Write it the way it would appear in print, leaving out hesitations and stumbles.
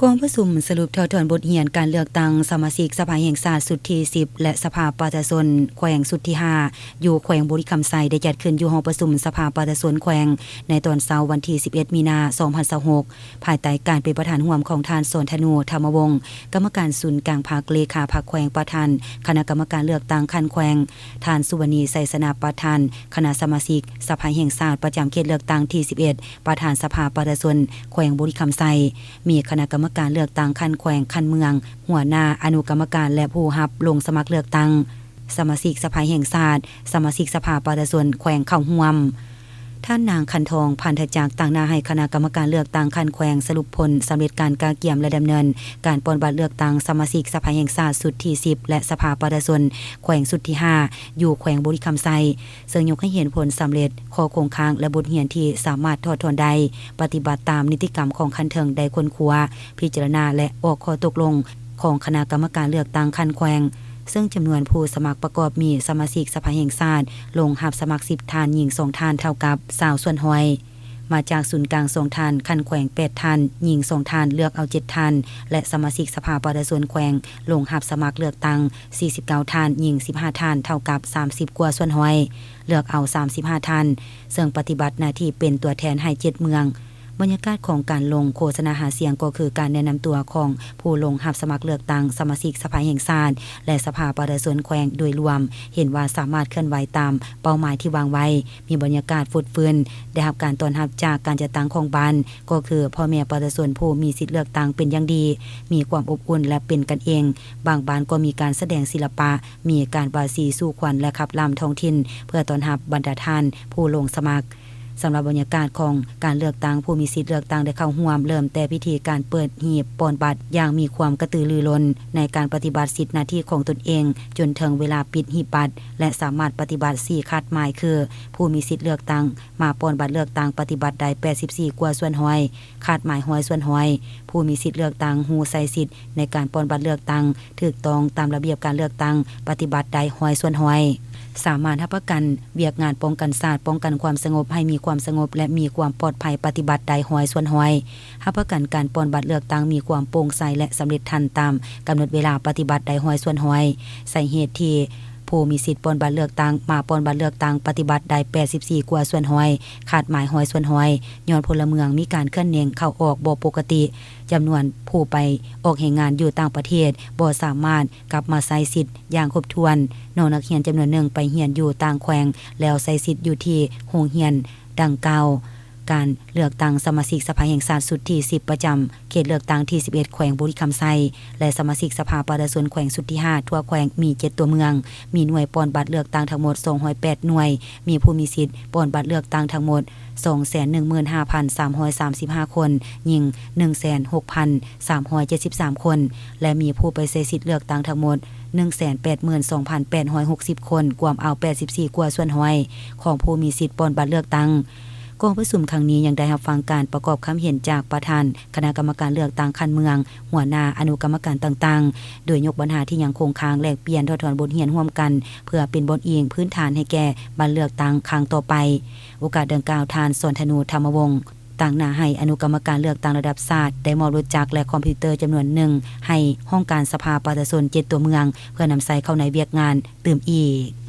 กองประชุมสรุปถอดถอนบทเรียนการเลือกตั้งสมาชิกสภาแห่งชาติสุดที่10และสภาประชาชนแขวงสุดที่5อยู่แขวงบุรีคำไซได้จัดขึ้นอยู่ห้องประชุมสภาประชาชนแขวงในตอนเช้าวันที่11มีนาคม2026ภายใต้การเป็นประธานร่วมของท่านสนธนูธรรมวงศ์กรรมการศูนย์กลางภาคเลขาภาคแขวงประธานคณะกรรมการเลือกตั้งคันแขวงท่านสุวรรณีไสสนาประธานคณะสมาชิกสภาแห่งชาติประจำเขตเลือกตั้งที่11ประธานสภาประชาชนแขวงบุรีคำไซมีคณะกรรมการเลือกตั้งคันแขวงคันเมืองหัวหน้าอนุกรรมการและผู้รับลงสมัครเลือกตั้งสมาชิกสภาแห่งชาติสมาชิกสภาประชาชนแขวงเข้าร่วมท่านนางคันทองพันธจักรต่างหน้าให้คณะกรรมการเลือกตั้งคันแขวงสรุปผลสำเร็จการกาเกี่ยมและดำเนินการปนบัตรเลือกตั้งสมาชิกสภาแห่งชาติสุดที่10และสภาประชาชนแขวงสุดที่5อยู่แขวงบุรีคำไซซึ่งยกให้เห็นผลสำเร็จข้อคงค้างและบทเรียนที่สามารถถอดถอนได้ปฏิบัติตามนิติกรรมของคันเทิงได้ค้นคว้าพิจารณาและออกข้อตกลงของคณะกรรมการเลือกตั้งคันแขวงซึ่งจำนวนผู้สมัครประกอบมีสมาชิกสภาแห่งชาติลงรับสมัคร10ท่านหญิง2ท่านเท่ากับ20ส่วนหอยมาจากศูนย์กลาง2ท่านคันแขวง8ท่านหญิง2ท่านเลือกเอา7ท่านและสมาชิกสภาประชาชนแขวงลงรับสมัครเลือกตั้ง49ท่านหญิง15ท่านเท่ากับ30กว่าส่วนหอยเลือกเอา35ท่านซึ่งปฏิบัติหน้าที่เป็นตัวแทนให้7เมืองบรรยากาศของการลงโฆษณาหาเสียงก็คือการแนะนำตัวของผู้ลงรับสมัครเลือกตั้งสมาชิกสภาแห่งชาติและสภาประชาชนแขวงโดยรวมเห็นว่าสามารถเคลื่อนไหวตามเป้าหมายที่วางไว้มีบรรยากาศฟุดฟื้นได้รับการต้อนรับจากการจัดตั้งของบ้านก็คือพ่อแม่ประชาชนผู้มีสิทธิเลือกตั้งเป็นอย่างดีมีความอบอุ่นและเป็นกันเองบางบ้านก็มีการแสดงศิลปะมีการบาสีสู่ขวัญและขับลำท้องถิ่นเพื่อต้อนรับบรรดาท่านผู้ลงสมัครสำหรับบรรยากาศของการเลือกตั้งผู้มีสิทธิเลือกตั้งได้เข้าร่วมเริ่มแต่พิธีการเปิดหีบปอนบัตรอย่างมีความกระตือรือร้นในการปฏิบัติสิทธิหน้าที่ของตนเองจนถึงเวลาปิดหีบบัตรและสามารถปฏิบัติ4คาดหมายคือผู้มีสิทธิเลือกตั้งมาปอนบัตรเลือกตั้งปฏิบัติได้84กว่าส่วนหอยคาดหมาย100ส่วนหอยผู้มีสิทธิเลือกตั้งฮู้ใส่สิทธิในการปอนบัตรเลือกตั้งถูกต้องตามระเบียบการเลือกตั้งปฏิบัติได้100ส่วนหอยสามารถรับประกันเวียกงานป้องกันศาสตร์ป้องกันความสงบให้มีความสงบและมีความปลอดภัยปฏิบัติได้100ส่วนหอยรับประกันการปอนบัตรเลือกตั้งมีความโปร่งใสและสำเร็จทันตามกำหนดเวลาปฏิบัติได้100ส่วนหอยสาเหตุที่ผู้มีสิทธิ์ปอนบัตรเลือกตั้งมาปอนบัตรเลือกตั้งปฏิบัติได้84กว่าส่วนหอยขาดหมาย100ส่วนหอยย้อนพลเมืองมีการเคลื่อนเนียงเข้าออกบ่ปกติจำนวนผู้ไปออกแห่งงานอยู่ต่างประเทศบ่สามารถกลับมาใช้สิทธิ์อย่างครบถ้วนน้องนักเรียนจำนวนหนึ่งไปเรียนอยู่ต่างแขวงแล้วใช้สิทธิ์อยู่ที่โรงเรียนดังกล่าวการเลือกตั้งสมาชิกสภาแห่งชาติสุดที่10ประจำเขตเลือกตั้งที่11แขวงบุรีคำไซและสมาชิกสภาประชาชนแขวงสุดที่5ทั่วแขวงมี7ตัวเมืองมีหน่วยปอนบัตรเลือกตั้งทั้งหมด208หน่วยมีผู้มีสิทธิ์ปอนบัตรเลือกตั้งทั้งหมด 215,335 คนหญิง 16,373 คนและมีผู้ไปใช้สิทธิ์เลือกตั้งทั้งหมด 182,860 คนรวมเอา84กว่าส่วนหอยของผู้มีสิทธิ์ปอนบัตรเลือกตั้งกองประชุมครั้งนี้ยังได้รับฟังการประกอบความเห็นจากประธานคณะกรรมการเลือกตั้งคันเมืองหัวหน้าอนุกรรมการต่างๆโดยยกปัญหาที่ยังคงค้างแลกเปลี่ยนถอดถอนบทเรียนร่วมกันเพื่อเป็นบทอิงพื้นฐานให้แก่บัตรเลือกตั้งครั้งต่อไปโอกาสดังกล่าวทานสนธนูธรรมวงศ์ต่างหน้าให้อนุกรรมการเลือกตั้งระดับชาติได้มอบรถจักรและคอมพิวเตอร์จำนวนหนึ่งให้ห้องการสภาประชาชน7ตัวเมืองเพื่อนำใส่เข้าในเวียกงานเติมอีก